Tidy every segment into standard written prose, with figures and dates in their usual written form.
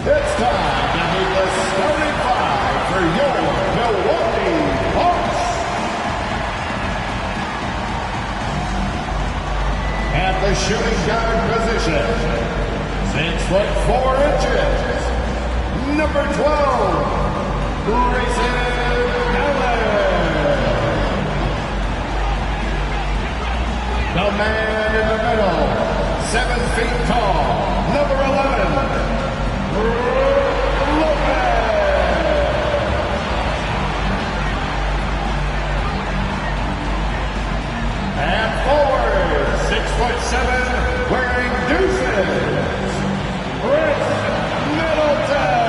It's time to meet the starting five for your Milwaukee Bucks. At the shooting guard position, 6'4", number 12, Grayson Allen. The man in the middle, 7 feet tall, number 11, and forward, 6'7", wearing deuces, Chris Middleton.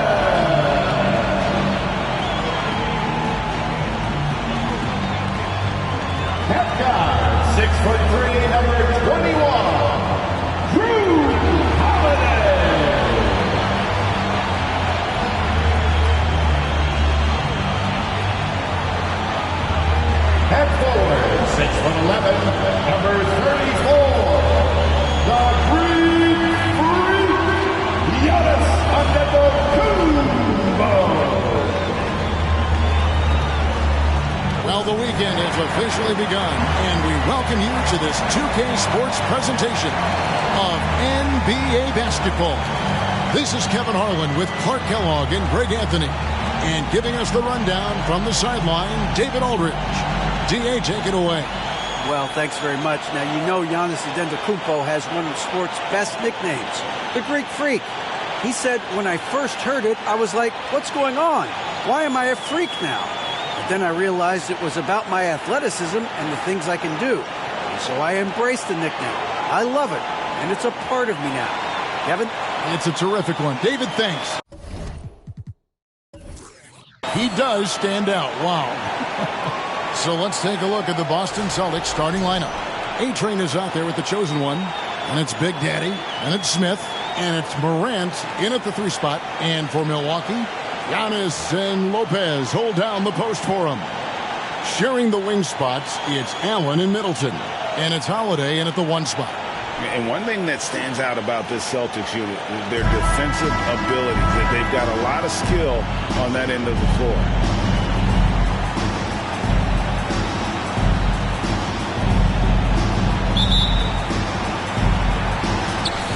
Half guard, 6'3", number 21, Drew Holiday. Half forward, 6'11", number 34, the Greek Freak, Giannis Antetokounmpo. Well, the weekend has officially begun, and we welcome you to this 2K Sports presentation of NBA basketball. This is Kevin Harlan with Clark Kellogg and Greg Anthony, and giving us the rundown from the sideline, David Aldridge. DA, take it away. Well, thanks very much. Now, you know Giannis Antetokounmpo has one of sports' best nicknames, the Greek Freak. He said, when I first heard it, I was like, what's going on? Why am I a freak now? But then I realized it was about my athleticism and the things I can do. And so I embraced the nickname. I love it, and it's a part of me now. Kevin? It's a terrific one. David, thanks. He does stand out. Wow. So let's take a look at the Boston Celtics starting lineup. A-Train is out there with the chosen one, and it's Big Daddy, and it's Smith, and it's Morant in at the 3 spot. And for Milwaukee, Giannis and Lopez hold down the post for him. Sharing the wing spots, it's Allen and Middleton, and it's Holiday in at the 1 spot. And one thing that stands out about this Celtics unit is their defensive ability. They've got a lot of skill on that end of the floor.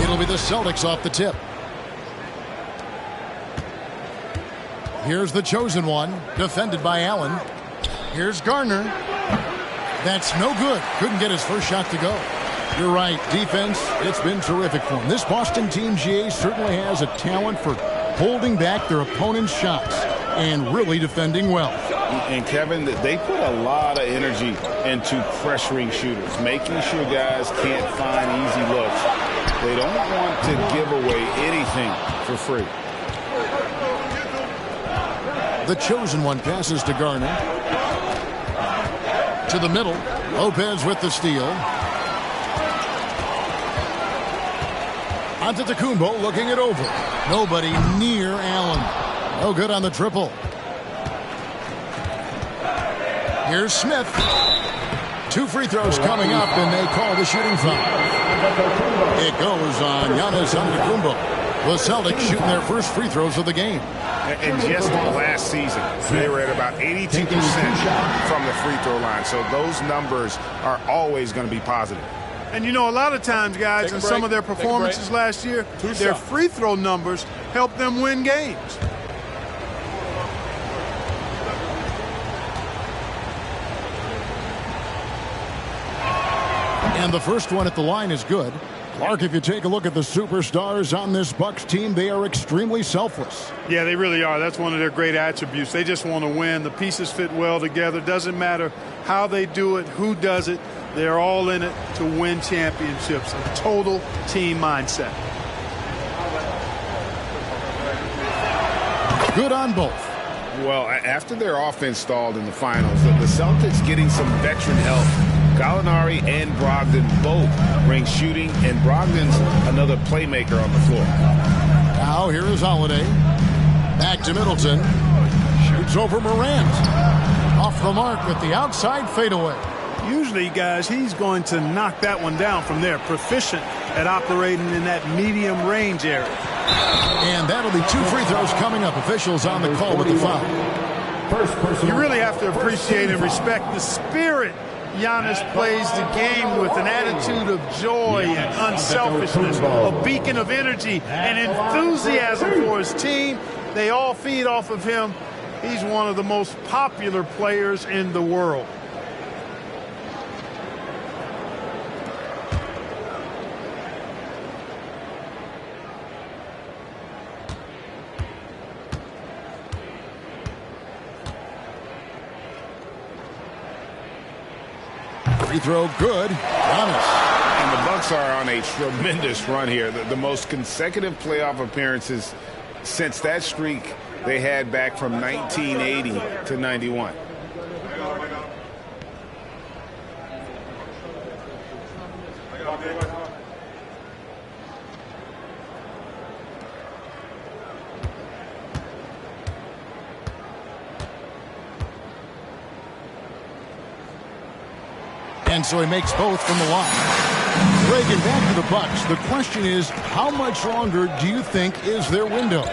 It'll be the Celtics off the tip. Here's the chosen one, defended by Allen. Here's Garner. That's no good. Couldn't get his first shot to go. You're right. Defense, it's been terrific for him. This Boston team, GA, certainly has a talent for holding back their opponent's shots and really defending well. And Kevin, they put a lot of energy into pressuring shooters, making sure guys can't find easy looks. They don't want to give away anything for free. The chosen one passes to Garner. To the middle. Lopez with the steal. Antetokounmpo looking it over. Nobody near Allen. No good on the triple. Here's Smith. 2 free throws coming up, and they call the shooting foul. It goes on Giannis Antetokounmpo. The Celtics shooting their first free throws of the game. And just last season, they were at about 82% from the free throw line. So those numbers are always going to be positive. And, you know, a lot of times, guys, in some of their performances last year, their free throw numbers helped them win games. And the first one at the line is good. Clark, if you take a look at the superstars on this Bucks team, they are extremely selfless. Yeah, they really are. That's one of their great attributes. They just want to win. The pieces fit well together. Doesn't matter how they do it, who does it. They're all in it to win championships. A total team mindset. Good on both. Well, after their offense stalled in the finals, the Celtics getting some veteran help. Gallinari and Brogdon both bring shooting, and Brogdon's another playmaker on the floor. Now here is Holiday. Back to Middleton. Shoots over Morant. Off the mark with the outside fadeaway. Usually, guys, he's going to knock that one down from there. Proficient at operating in that medium range area. And that penalty. 2 free throws coming up. Officials on the call with the foul. You really have to appreciate and respect the spirit Giannis plays the game with, an attitude of joy and unselfishness, a beacon of energy and enthusiasm for his team. They all feed off of him. He's one of the most popular players in the world. Free throw good. Giannis. And the Bucks are on a tremendous run here. The most consecutive playoff appearances since that streak they had back from 1980 to 91. And so he makes both from the line. Reagan, back to the Bucks. The question is, how much longer do you think is their window?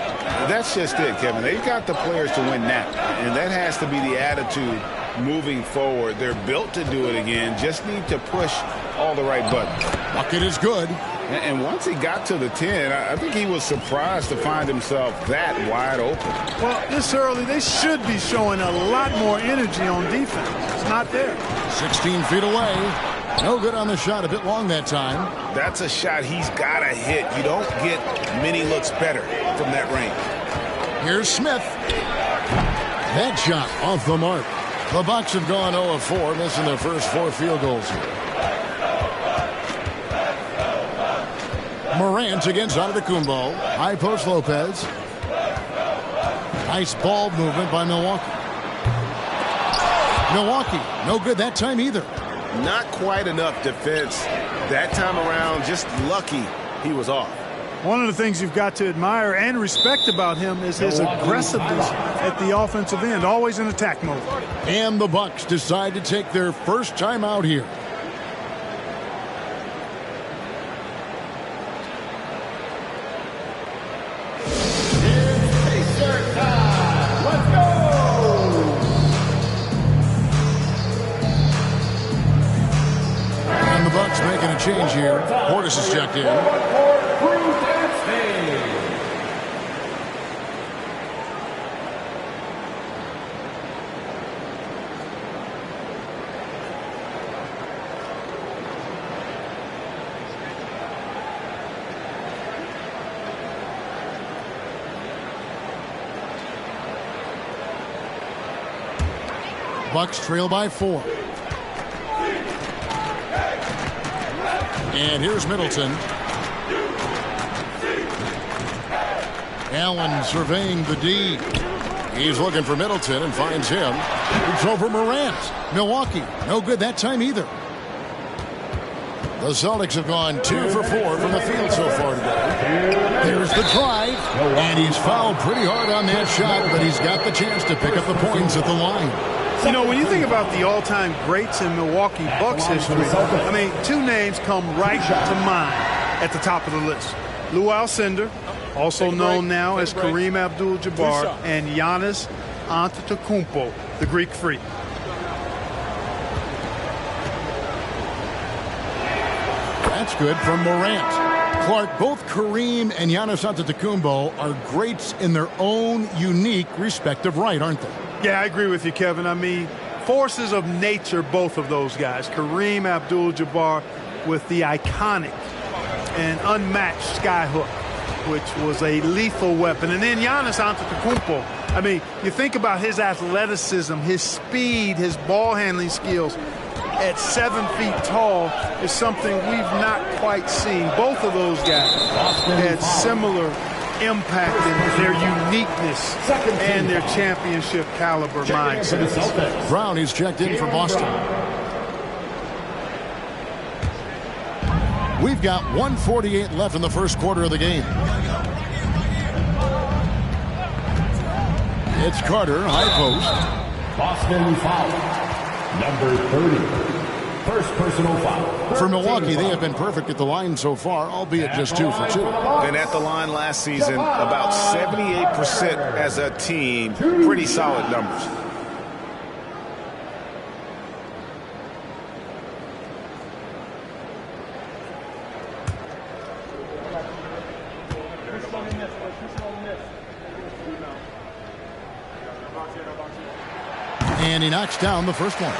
That's just it, Kevin. They've got the players to win now, and that has to be the attitude moving forward. They're built to do it again, just need to push all the right buttons. Bucket is good. And once he got to the 10, I think he was surprised to find himself that wide open. Well, this early, they should be showing a lot more energy on defense. It's not there. 16 feet away. No good on the shot. A bit long that time. That's a shot he's got to hit. You don't get many looks better from that range. Here's Smith. That shot off the mark. The Bucks have gone 0 of 4, missing their first 4 field goals here. Morant against Antetokounmpo. High post Lopez. Nice ball movement by Milwaukee. Milwaukee, no good that time either. Not quite enough defense that time around. Just lucky he was off. One of the things you've got to admire and respect about him is his aggressiveness at the offensive end, always in attack mode. And the Bucks decide to take their first time out here. Bucks making a change here. Portis is checked in. Bucks trail by 4. And here's Middleton. Allen surveying the D. He's looking for Middleton and finds him. It's over Morant. Milwaukee, no good that time either. The Celtics have gone 2 for 4 from the field so far today. Here's the drive. And he's fouled pretty hard on that shot, but he's got the chance to pick up the points at the line. You know, when you think about the all-time greats in Milwaukee Bucks history, I mean, 2 names come right to mind at the top of the list. Lou Alcindor, also known now as Kareem Abdul-Jabbar, and Giannis Antetokounmpo, the Greek Freak. That's good from Morant. Clark, both Kareem and Giannis Antetokounmpo are greats in their own unique respective right, aren't they? Yeah, I agree with you, Kevin. I mean, forces of nature, both of those guys. Kareem Abdul-Jabbar with the iconic and unmatched skyhook, which was a lethal weapon. And then Giannis Antetokounmpo. I mean, you think about his athleticism, his speed, his ball handling skills at 7 feet tall is something we've not quite seen. Both of those guys had similar impact in their uniqueness and their championship caliber mindset. Brown is checked in for Boston. We've got 1:48 left in the first quarter of the game. It's Carter, high post. Boston foul. Number 30. First personal foul. For Milwaukee, they have been perfect at the line so far, albeit just 2 for 2. And at the line last season, about 78% as a team. Pretty solid numbers. And he knocks down the first one.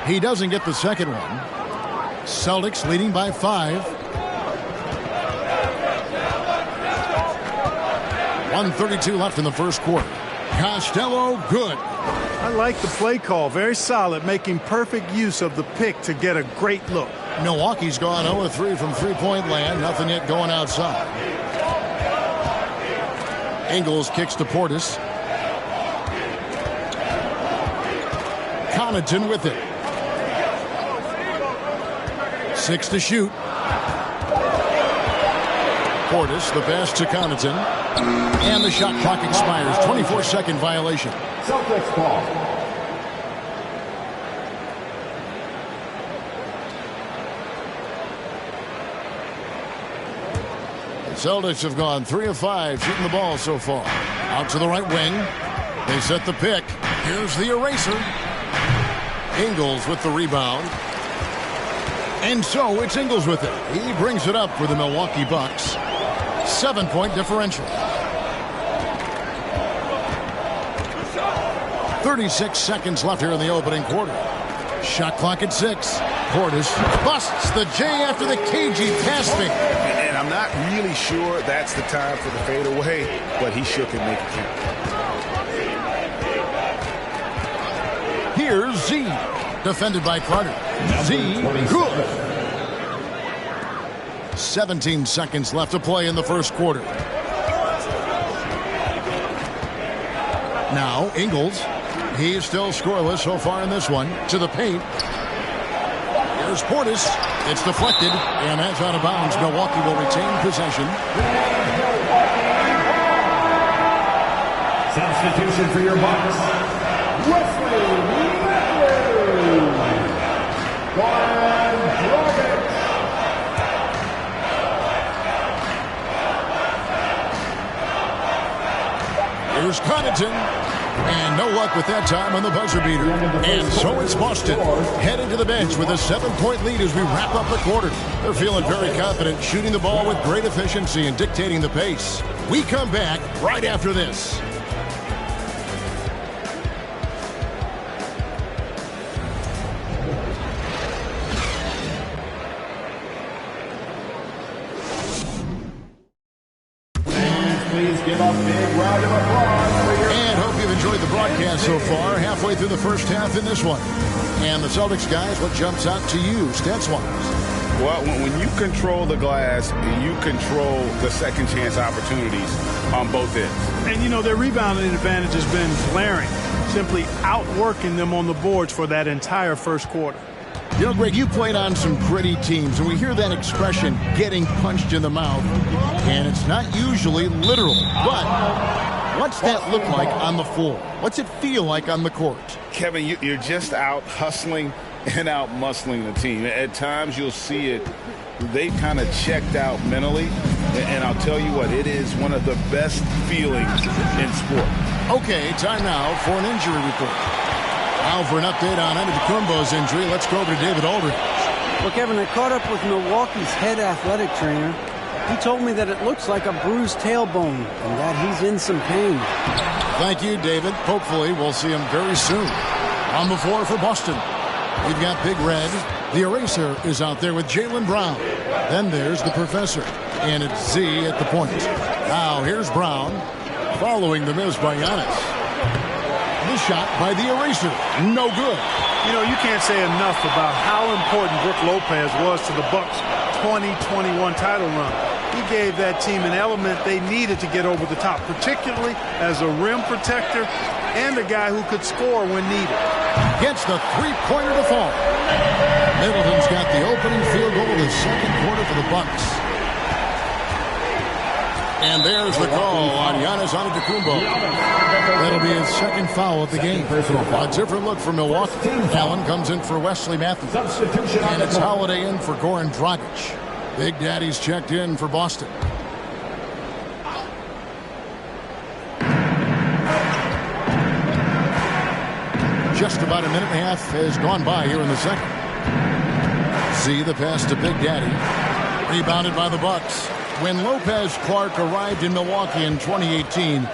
He doesn't get the second one. Celtics leading by 5. 1:32 left in the first quarter. Costello, good. I like the play call. Very solid, making perfect use of the pick to get a great look. Milwaukee's gone 0-3 from three-point land. Nothing yet going outside. Ingles kicks to Portis. Connaughton with it. 6 to shoot. Portis, the pass to Connaughton. And the shot clock expires. 24-second violation. Celtics ball. The Celtics have gone 3 of 5 shooting the ball so far. Out to the right wing. They set the pick. Here's the eraser. Ingles with the rebound. And so it's Ingles with it. He brings it up for the Milwaukee Bucks. 7-point differential. 36 seconds left here in the opening quarter. Shot clock at 6. Portis busts the J after the cagey pass fake. And I'm not really sure that's the time for the fadeaway, but he sure can make it count. Here's Z. Defended by Carter. Z, good. 17 seconds left to play in the first quarter. Now, Ingles. He's still scoreless so far in this one. To the paint. Here's Portis. It's deflected, and that's out of bounds. Milwaukee will retain possession. Substitution for your Bucks. Wesley Matthews. Goran Dragic. Here's Connaughton. And no luck with that time on the buzzer beater. And so it's Boston heading to the bench with a 7-point lead as we wrap up the quarter. They're feeling very confident, shooting the ball with great efficiency and dictating the pace. We come back right after this. Please give a big round of applause for your... And hope you've enjoyed the broadcast so far. Halfway through the first half in this one. And the Celtics guys, what jumps out to you stats-wise? Well, when you control the glass, you control the second chance opportunities on both ends. And, you know, their rebounding advantage has been glaring, simply outworking them on the boards for that entire first quarter. You know, Greg, you played on some gritty teams, and we hear that expression, getting punched in the mouth, and it's not usually literal. But what's that look like on the floor? What's it feel like on the court? Kevin, you're just out hustling and out muscling the team. At times you'll see it. They've kind of checked out mentally, and I'll tell you what, it is one of the best feelings in sport. Okay, time now for an injury report. Now for an update on Antetokounmpo's injury, let's go over to David Aldridge. Well, Kevin, I caught up with Milwaukee's head athletic trainer. He told me that it looks like a bruised tailbone and that he's in some pain. Thank you, David. Hopefully we'll see him very soon. On the floor for Boston, we've got Big Red. The eraser is out there with Jaylen Brown. Then there's the professor, and it's Z at the point. Now here's Brown, following the miss by Giannis. The shot by the eraser, no good. You know, you can't say enough about how important Brook Lopez was to the Bucks' 2021 title run. he gave that team an element they needed to get over the top, particularly as a rim protector and a guy who could score when needed. Gets the three-pointer to fall. Middleton's got the opening field goal of the second quarter for the Bucks. And there's the call on Giannis Antetokounmpo. That'll be his second foul of the game. A different look for Milwaukee. Allen comes in for Wesley Matthews. And it's Holiday in for Goran Dragic. Big Daddy's checked in for Boston. Just about a minute and a half has gone by here in the second. See the pass to Big Daddy. Rebounded by the Bucks. When Lopez Clark arrived in Milwaukee in 2018,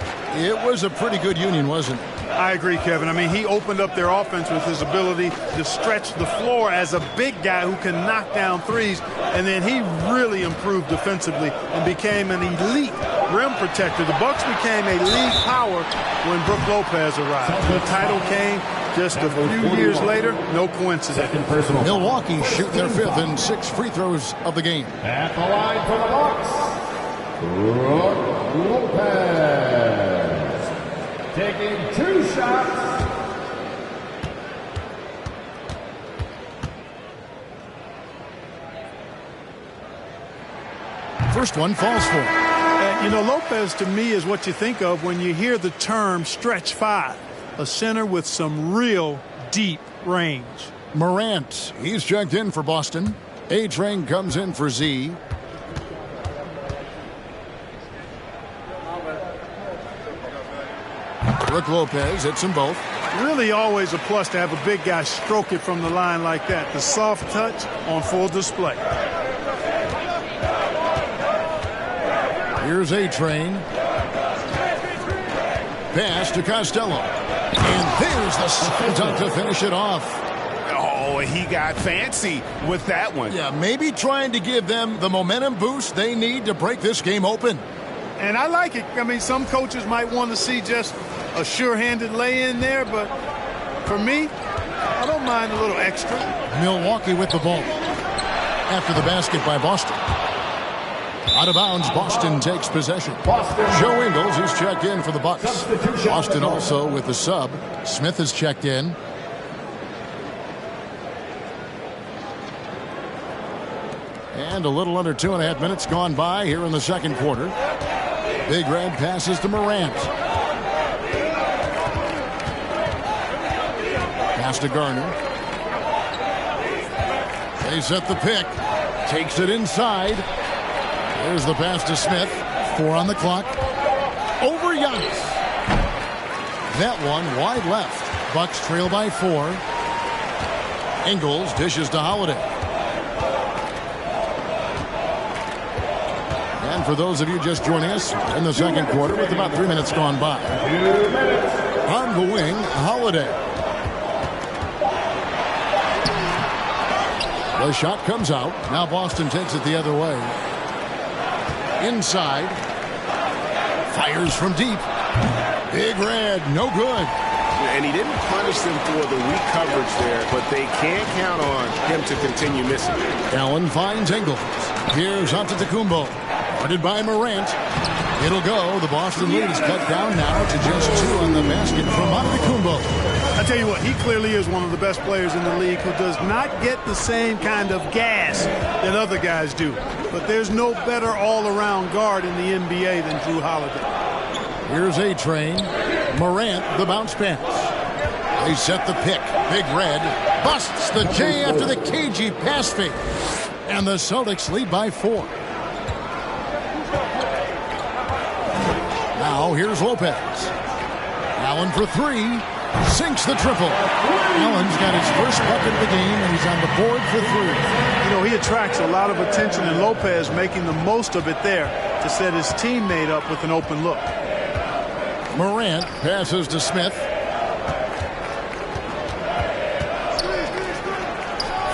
it was a pretty good union, wasn't it? I agree, Kevin. I mean, he opened up their offense with his ability to stretch the floor as a big guy who can knock down threes. And then he really improved defensively and became an elite rim protector. The Bucks became a league power when Brook Lopez arrived. The title came just a few years later. No coincidence. Milwaukee shoot their fifth and 6 free throws of the game. At the line for the Bucks, Brook Lopez. Taking 2 shots. First one falls for him. You know, Lopez to me is what you think of when you hear the term stretch five. A center with some real deep range. Morant, he's checked in for Boston. A-Train comes in for Z. Brook Lopez hits them both. Really always a plus to have a big guy stroke it from the line like that. The soft touch on full display. Here's A-Train. Pass to Costello. And there's the slam dunk to finish it off. Oh, he got fancy with that one. Yeah, maybe trying to give them the momentum boost they need to break this game open. And I like it. I mean, some coaches might want to see just a sure-handed lay-in there, but for me, I don't mind a little extra. Milwaukee with the ball. After the basket by Boston. Out of bounds, Boston takes possession. Joe Ingles is checked in for the Bucks. Boston also with the sub. Smith is checked in. And a little under 2.5 minutes gone by here in the second quarter. Big Red passes to Morant. Pass to Garner. They set the pick. Takes it inside. There's the pass to Smith. 4 on the clock. Over Giannis. That one wide left. Bucks trail by 4. Ingles dishes to Holiday. And for those of you just joining us in the second quarter with about 3 minutes gone by. On the wing, Holiday. The shot comes out. Now Boston takes it the other way. Inside. Fires from deep. Big Red, no good. And he didn't punish them for the weak coverage there, but they can't count on him to continue missing. Allen finds Ingles. Here's Antetokounmpo. Guarded by Morant. It'll go. The Boston lead is cut down now to just 2 on the basket from Antetokounmpo. I tell you what, he clearly is one of the best players in the league who does not get the same kind of gas that other guys do. But there's no better all-around guard in the NBA than Drew Holiday. Here's A-Train. Morant, the bounce pass. They set the pick. Big Red busts the J after the cagey pass fake. And the Celtics lead by 4. Now here's Lopez. Allen for 3. Sinks the triple. Allen's got his first bucket of the game, and he's on the board for 3. You know, he attracts a lot of attention, and Lopez making the most of it there to set his teammate up with an open look. Morant passes to Smith.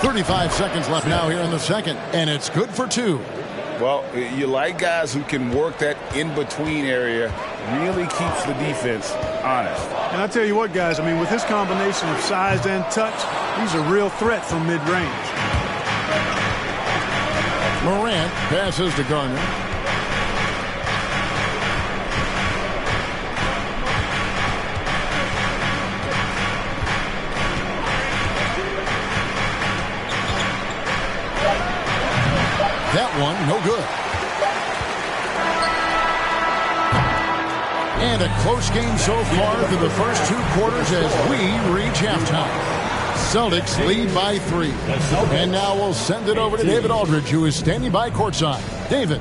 35 seconds left now here in the second, and it's good for 2. Well, you like guys who can work that in-between area, really keeps the defense honest. And I tell you what, guys, I mean, with his combination of size and touch, he's a real threat from mid-range. Morant passes to Garner. that one, no good. And a close game so far through the first 2 quarters as we reach halftime. Celtics lead by 3. And now we'll send it over to David Aldridge, who is standing by courtside. David.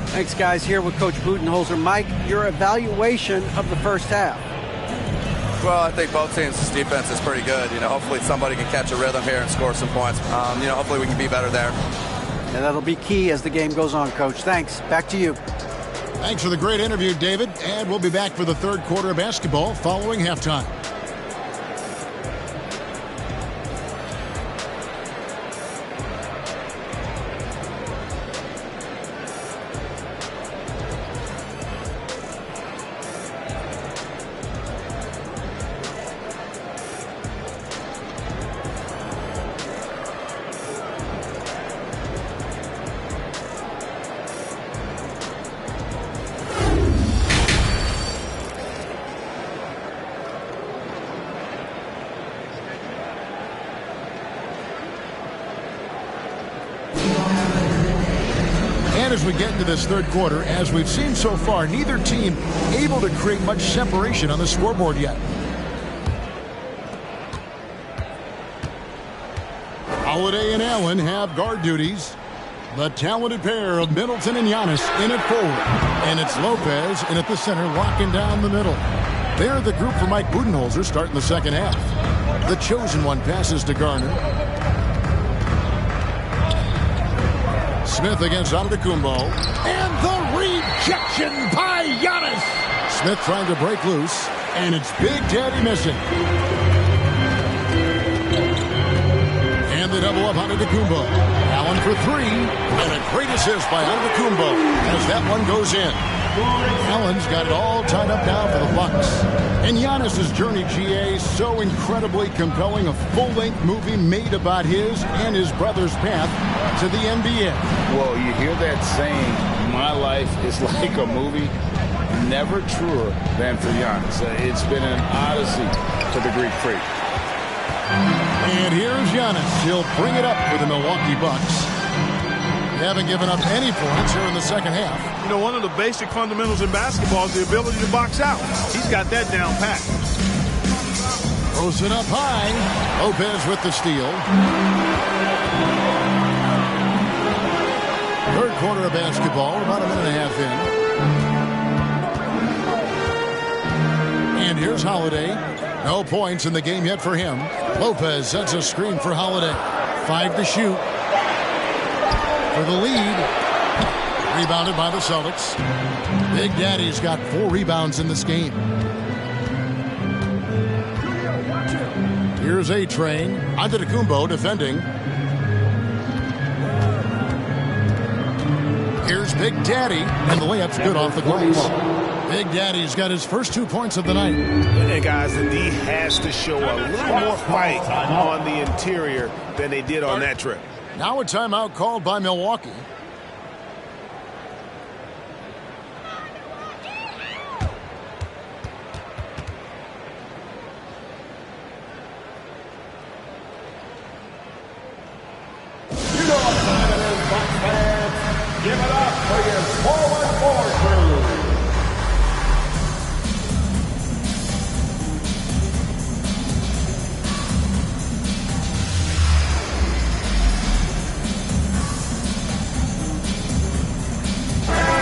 Thanks, guys. Here with Coach Budenholzer. Mike, your evaluation of the first half. Well, I think both teams' defense is pretty good. Hopefully somebody can catch a rhythm here and score some points. Hopefully we can be better there. And that'll be key as the game goes on, Coach. Thanks. Back to you. Thanks for the great interview, David. And we'll be back for the third quarter of basketball following halftime. As we get into this third quarter, as we've seen so far, neither team able to create much separation on the scoreboard yet. Holiday and Allen have guard duties. The talented pair of Middleton and Giannis in at forward. And it's Lopez in at the center, locking down the middle. They're the group for Mike Budenholzer starting the second half. The chosen one passes to Garner. Smith against Antetokounmpo. And the rejection by Giannis. Smith trying to break loose. And it's Big Daddy missing. And they double up Antetokounmpo. Allen for 3. And a great assist by Antetokounmpo as that one goes in. Allen's got it all tied up now for the Bucks. And Giannis' journey, GA, so incredibly compelling. A full-length movie made about his and his brother's path to the NBA. Well, you hear that saying, my life is like a movie. Never truer than for Giannis. It's been an odyssey to the Greek Freak. And here's Giannis. He'll bring it up for the Milwaukee Bucks. They haven't given up any points here in the second half. One of the basic fundamentals in basketball is the ability to box out. He's got that down pat. Throws it up high. Lopez with the steal. Third quarter of basketball, about a minute and a half in. And here's Holiday. No points in the game yet for him. Lopez sets a screen for Holiday. 5 to shoot. For the lead. Rebounded by the Celtics. Big Daddy's got 4 rebounds in this game. Here's A-Train. Antetokounmpo defending. Here's Big Daddy. And the layup's good off the glass. Big Daddy's got his first 2 points of the night. And guys, the D has to show a little more fight on the interior than they did on that trip. Now a timeout called by Milwaukee. Give it up for your forward crew.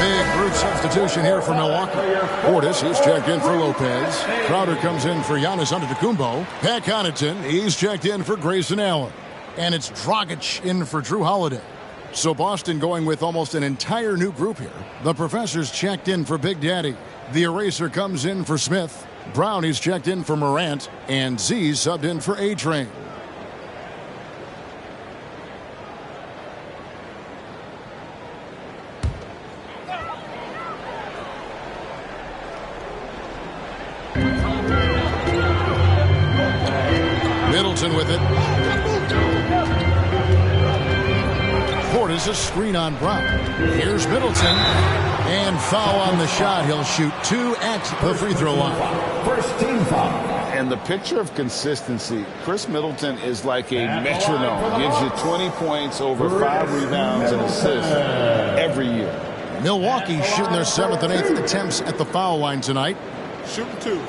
Big group substitution here for Milwaukee. Portis, he's checked in for Lopez. Crowder comes in for Giannis Antetokounmpo. Pat Connaughton, he's checked in for Grayson Allen. And it's Dragic in for Drew Holiday. So Boston going with almost an entire new group here. The Professor's checked in for Big Daddy. The Eraser comes in for Smith. Brownie's checked in for Morant. And Z's subbed in for A-Train. Middleton with it. Portis a screen on Brown. Here's Middleton. And foul on the shot. He'll shoot 2 at the free throw line. First team foul. And the picture of consistency, Chris Middleton is like a metronome. Gives you 20 points, over 5 rebounds and assists every year. Milwaukee shooting their 7th and 8th attempts at the foul line tonight. Shooting 2.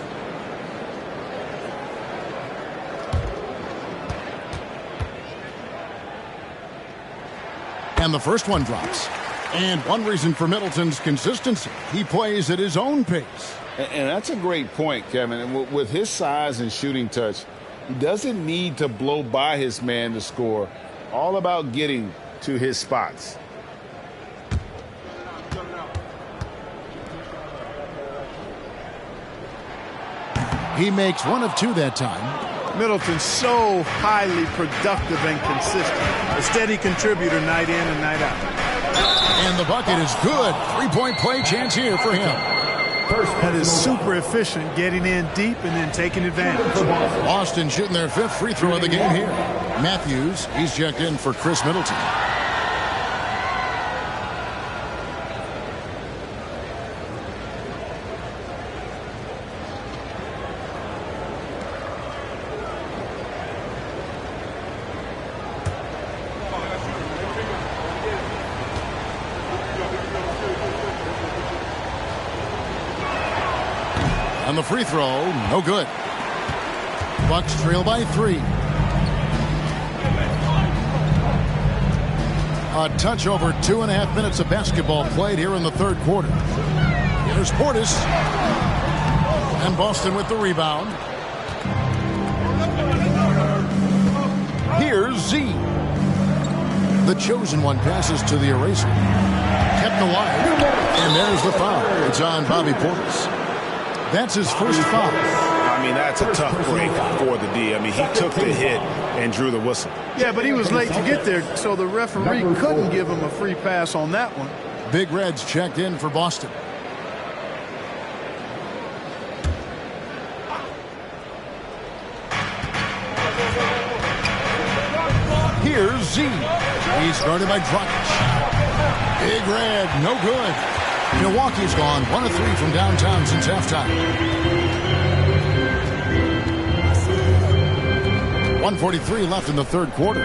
And the first one drops. And one reason for Middleton's consistency, he plays at his own pace. And that's a great point, Kevin. And with his size and shooting touch, he doesn't need to blow by his man to score. All about getting to his spots. He makes 1 of 2 that time. Middleton's so highly productive and consistent. A steady contributor night in and night out. And the bucket is good. 3-point play chance here for him. That is super efficient, getting in deep and then taking advantage. Boston shooting their 5th free throw of the game here. Matthews, he's checked in for Chris Middleton. On the free throw, no good. Bucks trail by 3. A touch over 2.5 minutes of basketball played here in the third quarter. Here's Portis. And Boston with the rebound. Here's Z. The chosen one passes to the eraser. Kept alive. And there's the foul. It's on Bobby Portis. That's his first foul. I mean, that's a tough break for the D. I mean, he took the hit and drew the whistle. Yeah, but he was late to get there, so the referee couldn't give him a free pass on that one. Big Reds checked in for Boston. Here's Z. He's guarded by Dragic. Big Red, no good. Milwaukee's gone 1 of 3 from downtown since halftime. 1:43 left in the third quarter.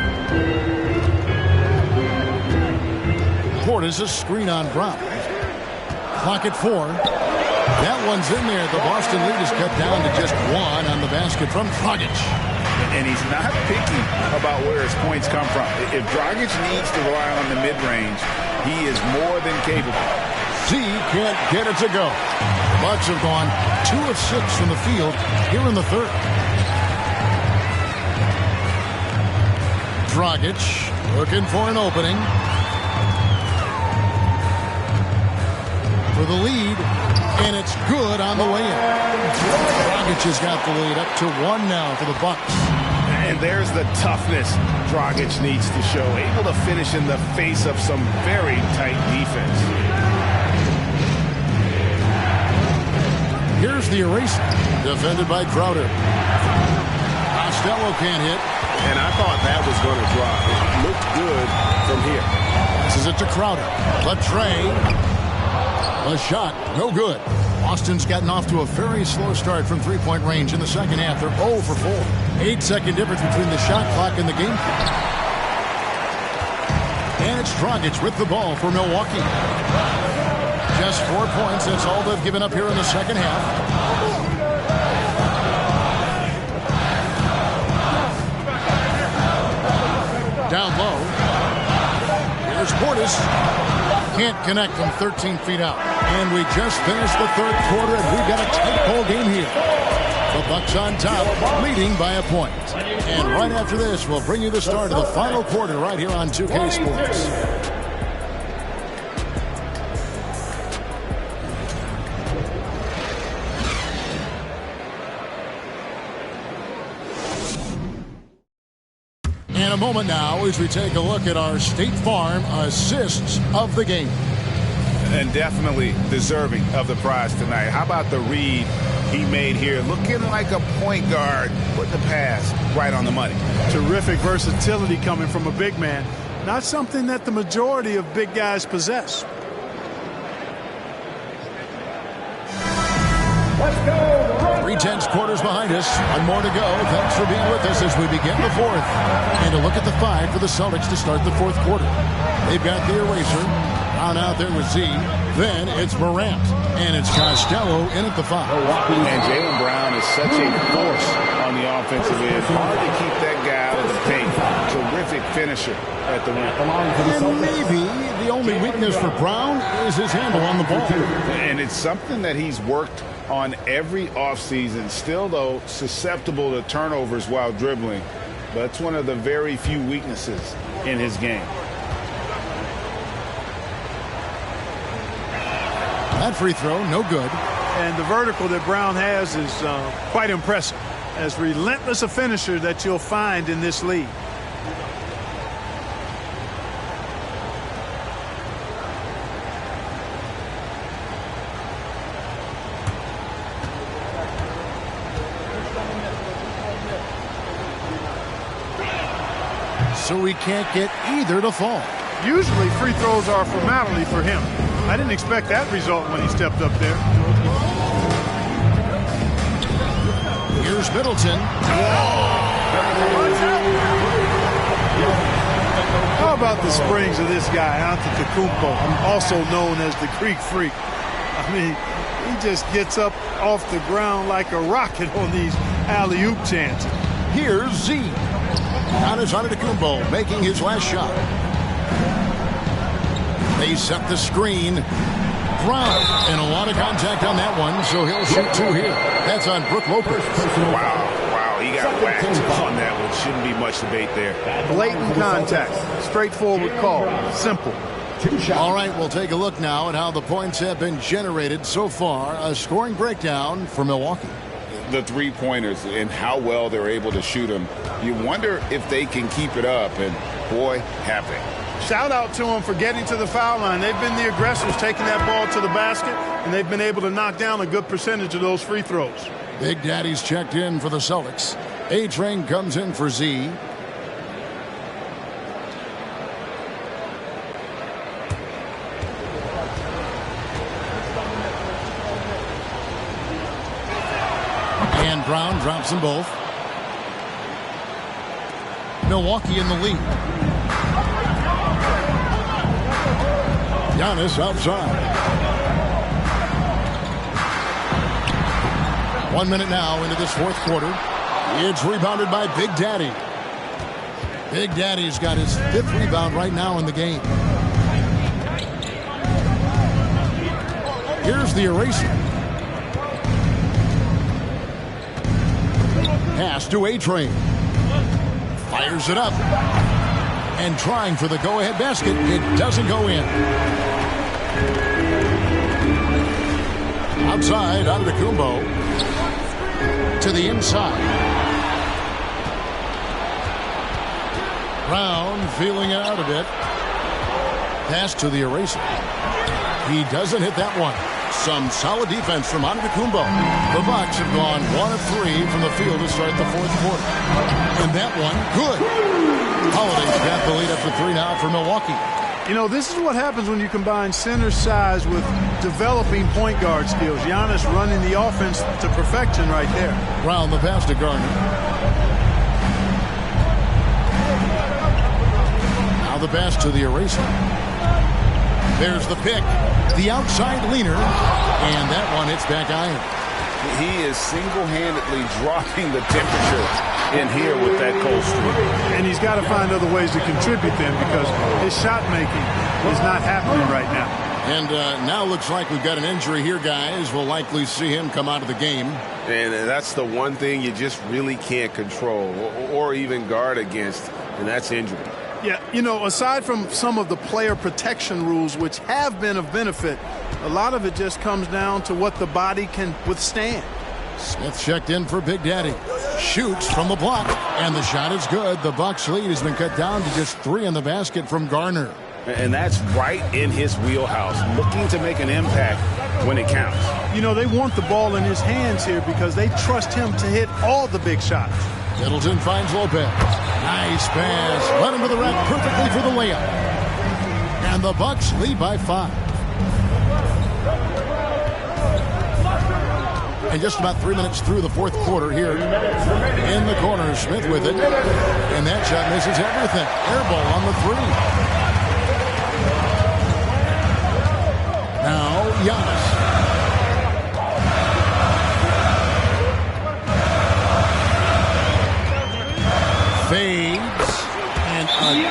Portis a screen on Brown. Clock at 4. That one's in there. The Boston lead is cut down to just 1 on the basket from Dragic. And he's not picky about where his points come from. If Dragic needs to rely on the mid-range, he is more than capable. Z can't get it to go. The Bucks have gone 2 of 6 from the field here in the third. Dragic looking for an opening. For the lead, and it's good on the way in. Dragic has got the lead up to 1 now for the Bucks. And there's the toughness Dragic needs to show. Able to finish in the face of some very tight defense. Here's the eraser. Defended by Crowder. Costello can't hit. And I thought that was going to drop. It looked good from here. Passes it to Crowder. Latrey. A shot. No good. Boston's gotten off to a very slow start from three-point range in the second half. They're 0 for 4. 8-second difference between the shot clock and the game clock. And it's Dragic with the ball for Milwaukee. Just 4 points. That's all they've given up here in the second half. Down low. Here's Portis. Can't connect from 13 feet out. And we just finished the third quarter, and we've got a tight ball game here. The Bucks on top, leading by a point. And right after this, we'll bring you the start of the final quarter right here on 2K Sports. In a moment now as we take a look at our State Farm assists of the game. And definitely deserving of the prize tonight. How about the read he made here? Looking like a point guard, putting the pass right on the money. Terrific versatility coming from a big man. Not something that the majority of big guys possess. 3 tense quarters behind us. One more to go. Thanks for being with us as we begin the fourth. And a look at the 5 for the Celtics to start the fourth quarter. They've got the eraser. Brown out there with Z. Then it's Morant. And it's Costello in at the 5. And Jaylen Brown is such a force on the offensive end. Hard to keep that guy out of the paint. Terrific finisher at the rim. And maybe the only weakness for Brown is his handle on the ball. And it's something that he's worked on every offseason. Still, though, susceptible to turnovers while dribbling. But it's one of the very few weaknesses in his game. That free throw, no good. And the vertical that Brown has is quite impressive. As relentless a finisher that you'll find in this league. So he can't get either to fall. Usually free throws are a formality for him. I didn't expect that result when he stepped up there. Here's Middleton. How about the springs of this guy, Antetokounmpo, also known as the Greek Freak? I mean, he just gets up off the ground like a rocket on these alley-oop chances. Here's Z. Giannis Antetokounmpo making his last shot. They set the screen. Brown, and a lot of contact on that one, so he'll shoot 2 here. That's on Brook Lopez. Wow, he got whacked on that one. Shouldn't be much debate there. Blatant contact. Straightforward call. Simple. All right, we'll take a look now at how the points have been generated so far. A scoring breakdown for Milwaukee. The three-pointers and how well they're able to shoot them. You wonder if they can keep it up, and boy, have they. Shout out to them for getting to the foul line. They've been the aggressors, taking that ball to the basket, and they've been able to knock down a good percentage of those free throws. Big Daddy's checked in for the Celtics. A-Train comes in for Z. And Brown drops them both. Milwaukee in the lead. Giannis outside. 1 minute now into this fourth quarter. It's rebounded by Big Daddy. Big Daddy's got his 5th rebound right now in the game. Here's the eraser. Pass to A-Train. Fires it up. And trying for the go-ahead basket. It doesn't go in. Outside, Antetokounmpo. To the inside. Brown feeling it out a bit. Pass to the eraser. He doesn't hit that one. Some solid defense from Antetokounmpo. The Bucks have gone 1 of 3 from the field to start the fourth quarter. And that one, good. Holiday's got the lead up to 3 now for Milwaukee. You know, this is what happens when you combine center size with developing point guard skills. Giannis running the offense to perfection right there. Brown the pass to Garner. Now the pass to the eraser. There's the pick. The outside leaner. And that one hits back iron. He is single-handedly dropping the temperature in here with that cold streak. And he's got to find other ways to contribute then, because his shot making is not happening right now. And now looks like we've got an injury here, guys. We'll likely see him come out of the game. And that's the one thing you just really can't control or even guard against, and that's injury. Yeah, you know, aside from some of the player protection rules, which have been of benefit, a lot of it just comes down to what the body can withstand. Smith checked in for Big Daddy. Shoots from the block, and the shot is good. The Bucks lead has been cut down to just 3 in the basket from Garner. And that's right in his wheelhouse, looking to make an impact when it counts. You know, they want the ball in his hands here because they trust him to hit all the big shots. Middleton finds Lopez. Nice pass. Led him to the rack perfectly for the layup. And the Bucks lead by 5. And just about 3 minutes through the fourth quarter here in the corner. Smith with it. And that shot misses everything. Air ball on the three. Now Giannis. Fades. And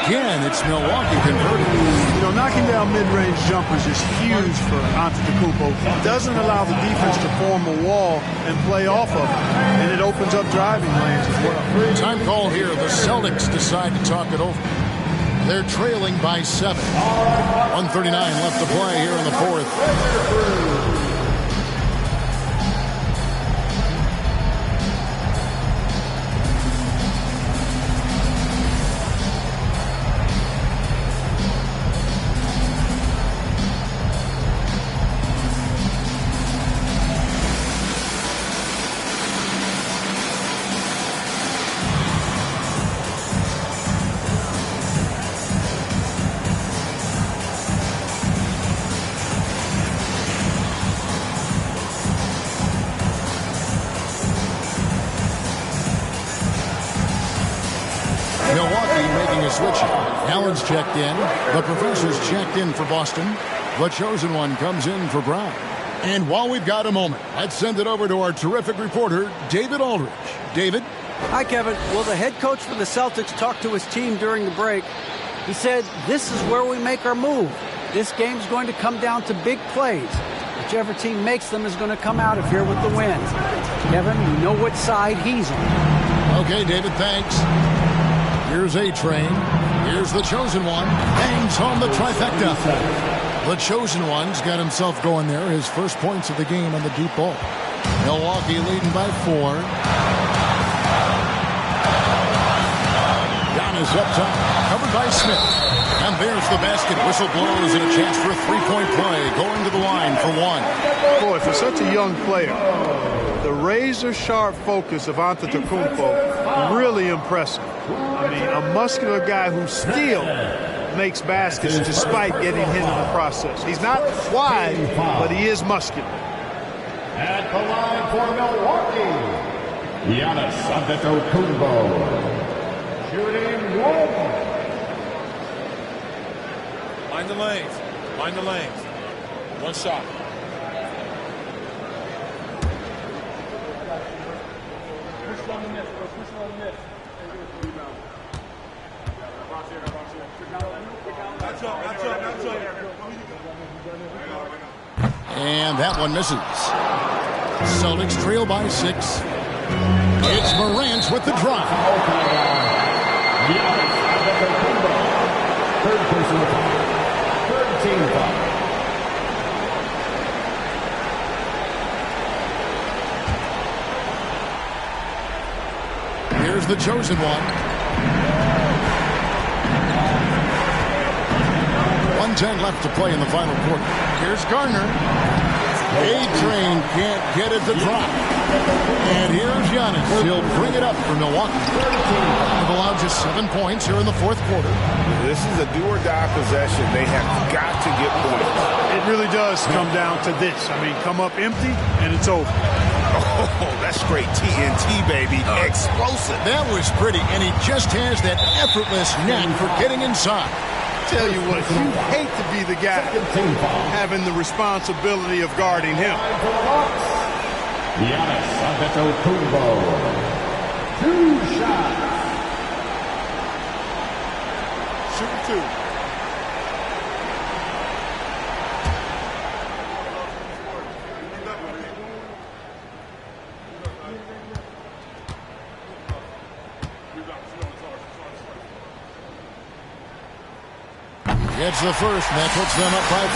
again, it's Milwaukee converting. You know, knocking down mid-range jumpers is huge for Antetokounmpo. It doesn't allow the defense to form a wall and play off of it. And it opens up driving lanes as well. Time call here. The Celtics decide to talk it over. They're trailing by 7. 1:39 left to play here in the fourth. Allen's checked in. The professor's checked in for Boston. The chosen one comes in for Brown. And while we've got a moment, let's send it over to our terrific reporter, David Aldridge. David? Hi, Kevin. Well, the head coach for the Celtics talked to his team during the break. He said, this is where we make our move. This game's going to come down to big plays. Whichever team makes them is going to come out of here with the win. Kevin, you know what side he's on. Okay, David, thanks. Here's A-Train. Here's the chosen one. Bangs home the trifecta. The chosen one's got himself going there. His first points of the game on the deep ball. Milwaukee leading by 4. Giannis up top. Covered by Smith. And there's the basket. Whistle blows and a chance for a three-point play. Going to the line for 1. Boy, for such a young player, the razor-sharp focus of Antetokounmpo, really impressive. I mean, a muscular guy who still makes baskets despite getting hit in the process. He's not wide, but he is muscular. At the line for Milwaukee, Giannis Antetokounmpo. Shooting 1. Mind the lanes. Mind the lanes. One shot. And that one misses. Celtics trail by 6. It's Morant with the drive. Third personal foul. Third team foul. Here's the chosen one. 1:10 left to play in the final quarter. Here's Garner. A-Train can't get it to drop. And here's Giannis. He'll bring it up for Milwaukee. They've allowed just 7 points here in the fourth quarter. This is a do-or-die possession. They have got to get points. It really does come down to this. I mean, come up empty, and it's over. Oh, that's straight TNT, baby. Explosive. That was pretty, and he just has that effortless knack for getting inside. Tell you what, you hate to be the guy having the responsibility of guarding him. Giannis Antetokounmpo. 2 shots. Shoot 2. Gets the first, and that puts them up by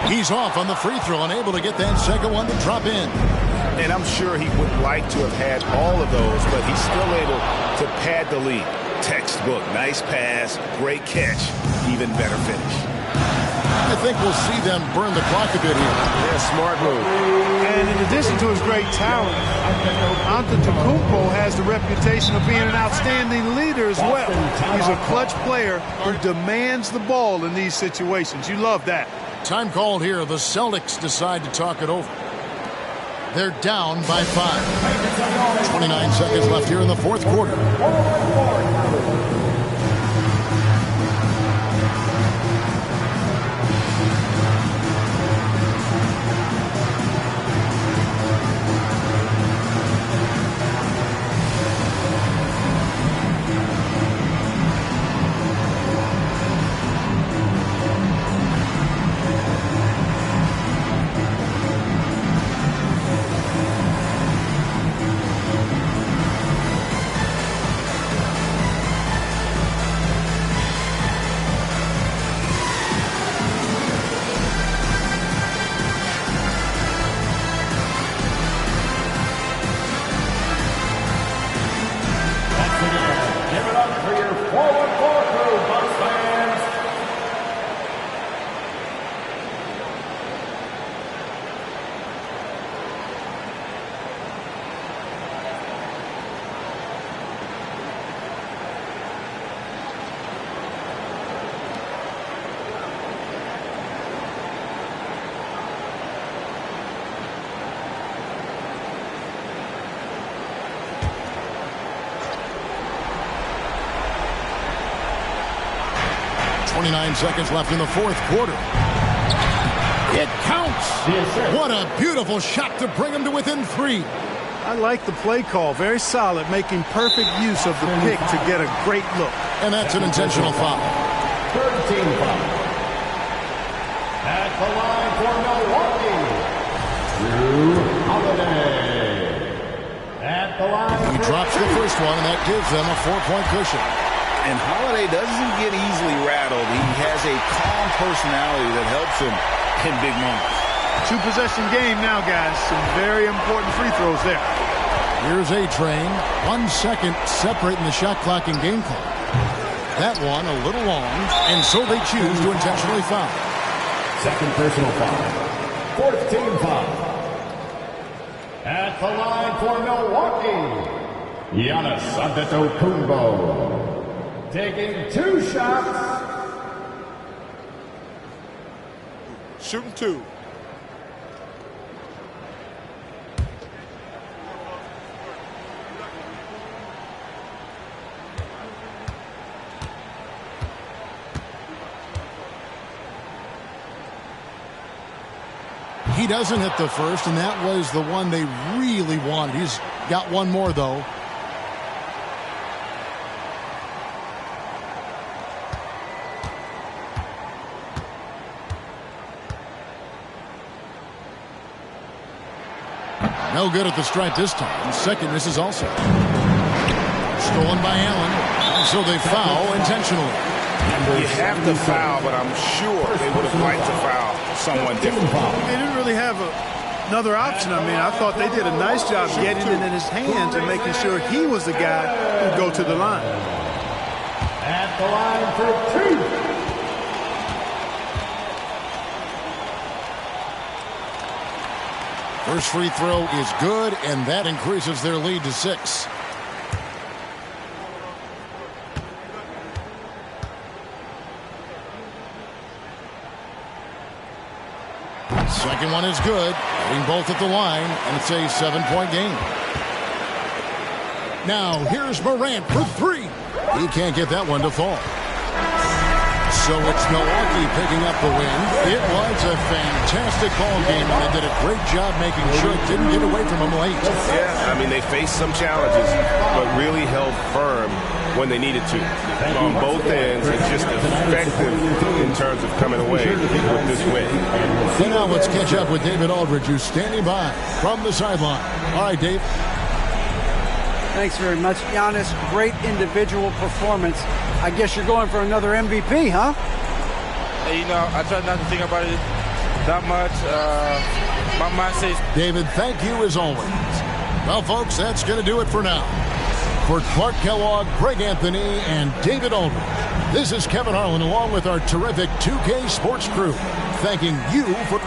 5. He's off on the free throw and able to get that second one to drop in. And I'm sure he would like to have had all of those, but he's still able to pad the lead. Textbook, nice pass, great catch, even better finish. I think we'll see them burn the clock a bit here. Yeah, smart move. And in addition to his great talent, Antetokounmpo has the reputation of being an outstanding leader as well. He's a clutch player who demands the ball in these situations. You love that. Time called here. The Celtics decide to talk it over. They're down by 5. 29 seconds left here in the fourth quarter. 29 seconds left in the fourth quarter. It counts. What a beautiful shot to bring him to within 3. I like the play call. Very solid, making perfect use of the pick to get a great look. And that's an intentional foul. Third team foul. At the line for Milwaukee, Drew Holiday. At the line. He drops the first one, and that gives them a 4-point cushion. And Holiday doesn't get easily rattled. He has a calm personality that helps him in big moments. 2-possession game now, guys. Some very important free throws there. Here's A-Train. 1 second separating the shot clock and game clock. That one a little long, and so they choose to intentionally foul. Second personal foul. Fourth team foul. At the line for Milwaukee, Giannis Antetokounmpo. Taking 2 shots. Shooting 2. He doesn't hit the first, and that was the one they really wanted. He's got one more, though. No good at the stripe this time. Second misses also. Stolen by Allen. So they foul intentionally. You have to foul, but I'm sure they would have liked to foul someone different. They didn't really have another option. I mean, I thought they did a nice job getting it in his hands and making sure he was the guy who'd go to the line. At the line for 2. First free throw is good, and that increases their lead to 6. Second one is good. Hitting both at the line, and it's a 7-point game. Now, here's Morant for 3. He can't get that one to fall. So it's Milwaukee picking up the win. It was a fantastic ball game, and they did a great job making sure it didn't get away from them late. Yeah, I mean, they faced some challenges, but really held firm when they needed to. On both ends, it's just effective in terms of coming away with this win. So now let's catch up with David Aldridge, who's standing by from the sideline. All right, Dave. Thanks very much, Giannis. Great individual performance. I guess you're going for another MVP, huh? Hey, you know, I try not to think about it that much. My mind says... David, thank you as always. Well, folks, that's going to do it for now. For Clark Kellogg, Greg Anthony, and David Aldridge, This is Kevin Harlan along with our terrific 2K Sports crew, thanking you for